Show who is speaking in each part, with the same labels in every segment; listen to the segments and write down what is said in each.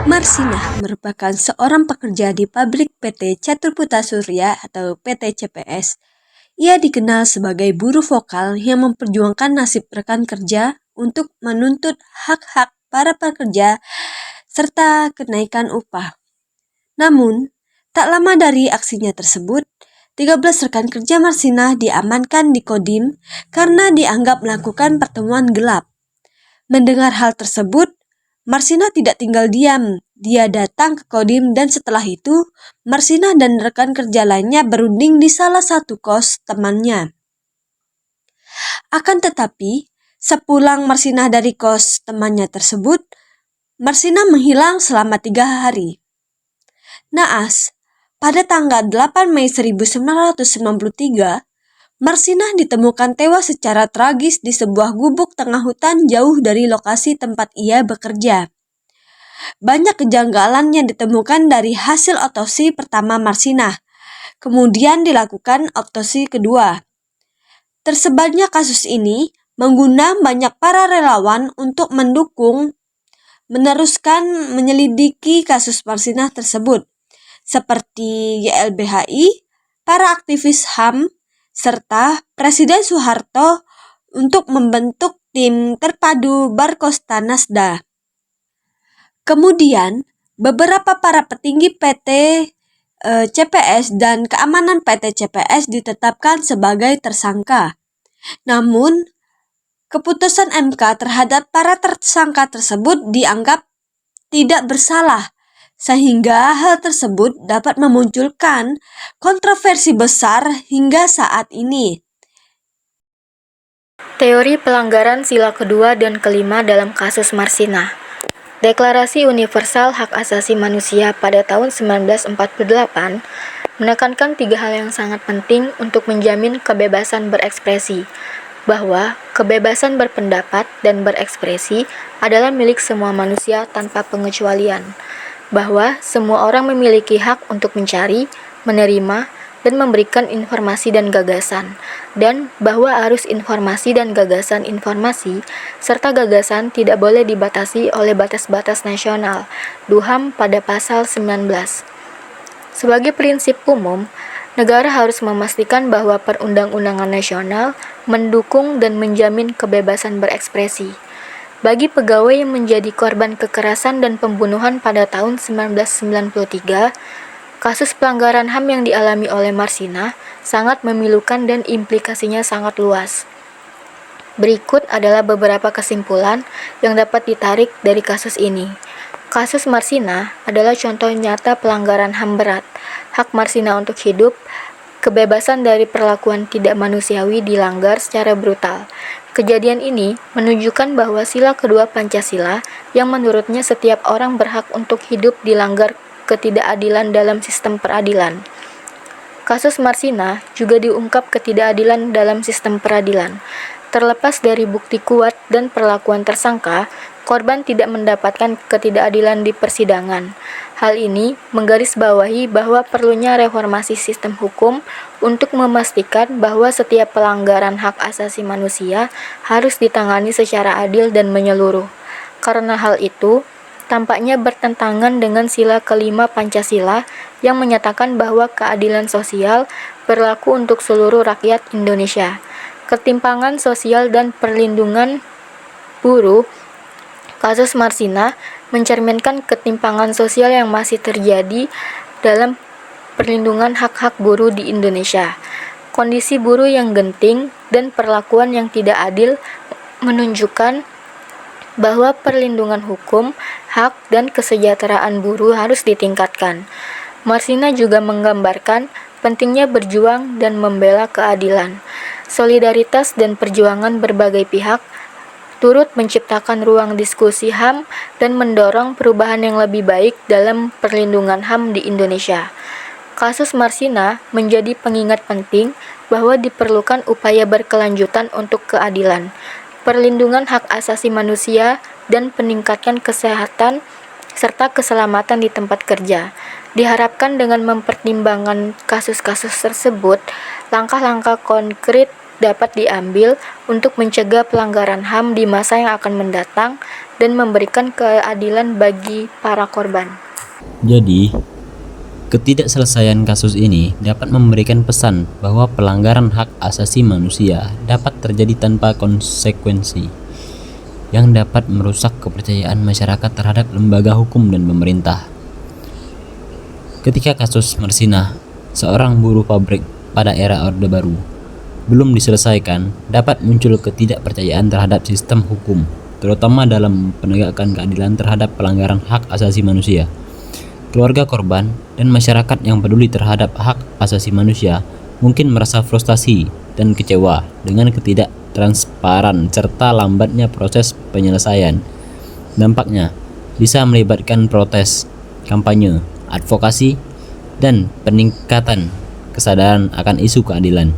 Speaker 1: Marsinah merupakan seorang pekerja di pabrik PT Catur Putra Surya atau PT CPS. Ia dikenal sebagai buruh vokal yang memperjuangkan nasib rekan kerja untuk menuntut hak-hak para pekerja serta kenaikan upah. Namun, tak lama dari aksinya tersebut, 13 rekan kerja Marsinah diamankan di Kodim karena dianggap melakukan pertemuan gelap. Mendengar hal tersebut, Marsinah tidak tinggal diam. Dia datang ke Kodim dan setelah itu, Marsinah dan rekan kerja lainnya berunding di salah satu kos temannya. Akan tetapi, sepulang Marsinah dari kos temannya tersebut, Marsinah menghilang selama 3 hari. Naas, pada tanggal 8 Mei 1993, Marsinah ditemukan tewas secara tragis di sebuah gubuk tengah hutan jauh dari lokasi tempat ia bekerja. Banyak kejanggalan yang ditemukan dari hasil otopsi pertama Marsinah. Kemudian dilakukan otopsi kedua. Tersebarnya kasus ini mengundang banyak para relawan untuk meneruskan menyelidiki kasus Marsinah tersebut, seperti YLBHI, para aktivis HAM, serta Presiden Soeharto untuk membentuk tim terpadu Barkosta Nasda. Kemudian, beberapa para petinggi PT CPS dan keamanan PT CPS ditetapkan sebagai tersangka. Namun, keputusan MK terhadap para tersangka tersebut dianggap tidak bersalah, sehingga hal tersebut dapat memunculkan kontroversi besar hingga saat ini.
Speaker 2: Teori pelanggaran sila kedua dan kelima dalam kasus Marsinah. Deklarasi Universal Hak Asasi Manusia pada tahun 1948 menekankan 3 hal yang sangat penting untuk menjamin kebebasan berekspresi, bahwa kebebasan berpendapat dan berekspresi adalah milik semua manusia tanpa pengecualian, bahwa semua orang memiliki hak untuk mencari, menerima, dan memberikan informasi dan gagasan, dan bahwa arus informasi dan gagasan informasi serta gagasan tidak boleh dibatasi oleh batas-batas nasional. DUHAM pada pasal 19. Sebagai prinsip umum, negara harus memastikan bahwa perundang-undangan nasional mendukung dan menjamin kebebasan berekspresi. Bagi pegawai yang menjadi korban kekerasan dan pembunuhan pada tahun 1993, kasus pelanggaran HAM yang dialami oleh Marsinah sangat memilukan dan implikasinya sangat luas. Berikut adalah beberapa kesimpulan yang dapat ditarik dari kasus ini. Kasus Marsinah adalah contoh nyata pelanggaran HAM berat. Hak Marsinah untuk hidup, kebebasan dari perlakuan tidak manusiawi dilanggar secara brutal. Kejadian ini menunjukkan bahwa sila kedua Pancasila yang menurutnya setiap orang berhak untuk hidup dilanggar ketidakadilan dalam sistem peradilan. Kasus Marsinah juga diungkap ketidakadilan dalam sistem peradilan. Terlepas dari bukti kuat dan perlakuan tersangka, korban tidak mendapatkan ketidakadilan di persidangan. Hal ini menggarisbawahi bahwa perlunya reformasi sistem hukum untuk memastikan bahwa setiap pelanggaran hak asasi manusia harus ditangani secara adil dan menyeluruh. Karena hal itu, tampaknya bertentangan dengan sila kelima Pancasila yang menyatakan bahwa keadilan sosial berlaku untuk seluruh rakyat Indonesia. Ketimpangan sosial dan perlindungan buruh. Kasus Marsinah mencerminkan ketimpangan sosial yang masih terjadi dalam perlindungan hak-hak buruh di Indonesia. Kondisi buruh yang genting dan perlakuan yang tidak adil menunjukkan bahwa perlindungan hukum, hak, dan kesejahteraan buruh harus ditingkatkan. Marsinah juga menggambarkan pentingnya berjuang dan membela keadilan. Solidaritas dan perjuangan berbagai pihak turut menciptakan ruang diskusi HAM dan mendorong perubahan yang lebih baik dalam perlindungan HAM di Indonesia. Kasus Marsinah menjadi pengingat penting bahwa diperlukan upaya berkelanjutan untuk keadilan, perlindungan hak asasi manusia, dan peningkatan kesehatan serta keselamatan di tempat kerja. Diharapkan dengan mempertimbangkan kasus-kasus tersebut, langkah-langkah konkret dapat diambil untuk mencegah pelanggaran HAM di masa yang akan mendatang dan memberikan keadilan bagi para korban.
Speaker 3: Jadi, ketidakselesaian kasus ini dapat memberikan pesan bahwa pelanggaran hak asasi manusia dapat terjadi tanpa konsekuensi yang dapat merusak kepercayaan masyarakat terhadap lembaga hukum dan pemerintah. Ketika kasus Marsinah, seorang buruh pabrik pada era Orde Baru, belum diselesaikan, dapat muncul ketidakpercayaan terhadap sistem hukum, terutama dalam penegakan keadilan terhadap pelanggaran hak asasi manusia. Keluarga korban dan masyarakat yang peduli terhadap hak asasi manusia mungkin merasa frustasi dan kecewa dengan ketidaktransparan serta lambatnya proses penyelesaian. Dampaknya bisa melibatkan protes, kampanye, advokasi, dan peningkatan kesadaran akan isu keadilan.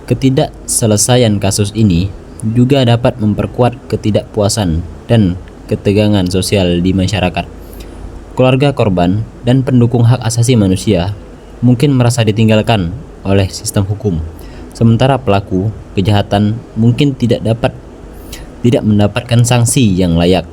Speaker 3: Ketidakselesaian kasus ini juga dapat memperkuat ketidakpuasan dan ketegangan sosial di masyarakat. Keluarga korban dan pendukung hak asasi manusia mungkin merasa ditinggalkan oleh sistem hukum, sementara pelaku kejahatan mungkin tidak mendapatkan sanksi yang layak.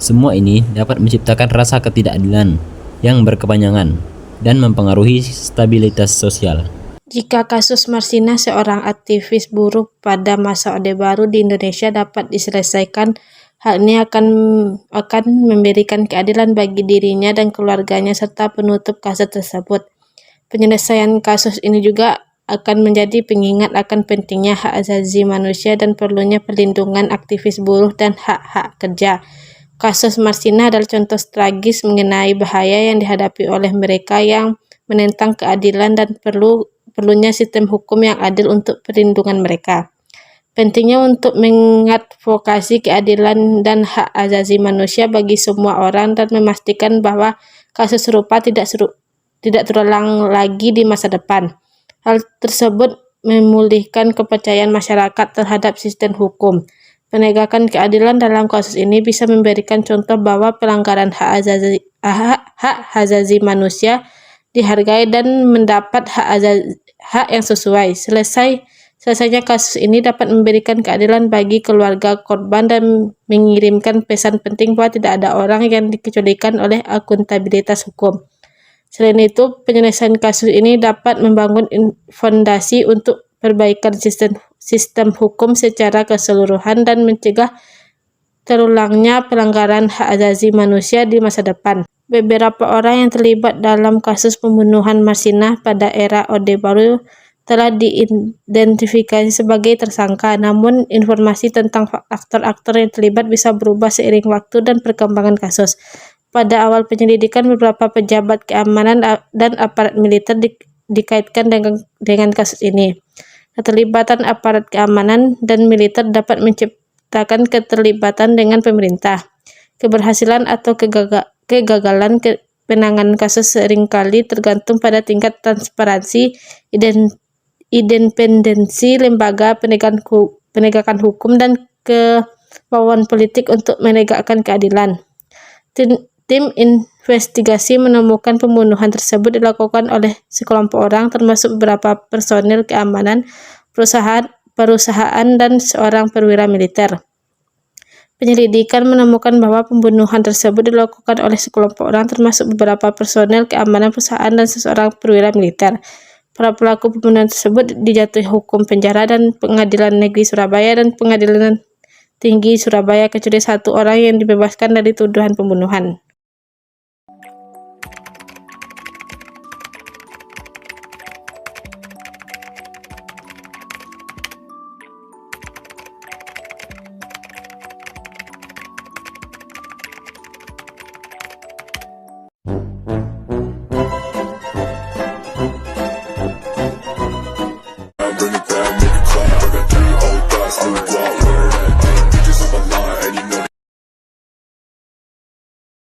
Speaker 3: Semua ini dapat menciptakan rasa ketidakadilan yang berkepanjangan dan mempengaruhi stabilitas sosial.
Speaker 1: Jika kasus Marsinah, seorang aktivis buruh pada masa Orde Baru di Indonesia, dapat diselesaikan, hal ini akan memberikan keadilan bagi dirinya dan keluarganya serta penutup kasus tersebut. Penyelesaian kasus ini juga akan menjadi pengingat akan pentingnya hak asasi manusia dan perlunya perlindungan aktivis buruh dan hak-hak kerja. Kasus Marsinah adalah contoh tragis mengenai bahaya yang dihadapi oleh mereka yang menentang keadilan dan perlunya sistem hukum yang adil untuk perlindungan mereka. Pentingnya untuk mengadvokasi keadilan dan hak asasi manusia bagi semua orang dan memastikan bahwa kasus serupa tidak terulang lagi di masa depan. Hal tersebut memulihkan kepercayaan masyarakat terhadap sistem hukum. Penegakan keadilan dalam kasus ini bisa memberikan contoh bahwa pelanggaran hak asasi manusia dihargai dan mendapat hak yang sesuai. Selesainya kasus ini dapat memberikan keadilan bagi keluarga korban dan mengirimkan pesan penting bahwa tidak ada orang yang dikecualikan oleh akuntabilitas hukum. Selain itu, penyelesaian kasus ini dapat membangun fondasi untuk perbaikan sistem hukum secara keseluruhan dan mencegah terulangnya pelanggaran hak asasi manusia di masa depan. Beberapa orang yang terlibat dalam kasus pembunuhan Marsinah pada era Orde Baru telah diidentifikasi sebagai tersangka, namun informasi tentang aktor-aktor yang terlibat bisa berubah seiring waktu dan perkembangan kasus. Pada awal penyelidikan, beberapa pejabat keamanan dan aparat militer dikaitkan dengan kasus ini. Keterlibatan aparat keamanan dan militer dapat menciptakan keterlibatan dengan pemerintah. Keberhasilan atau kegagalan penanganan kasus seringkali tergantung pada tingkat transparansi, independensi lembaga penegakan hukum, dan kemauan politik untuk menegakkan keadilan. Tim investigasi menemukan pembunuhan tersebut dilakukan oleh sekelompok orang, termasuk beberapa personil keamanan, perusahaan dan seorang perwira militer. Penyelidikan menemukan bahwa pembunuhan tersebut dilakukan oleh sekelompok orang, termasuk beberapa personel keamanan perusahaan dan seseorang perwira militer. Para pelaku pembunuhan tersebut dijatuhi hukum penjara dan Pengadilan Negeri Surabaya dan Pengadilan Tinggi Surabaya, kecuali satu orang yang dibebaskan dari tuduhan pembunuhan.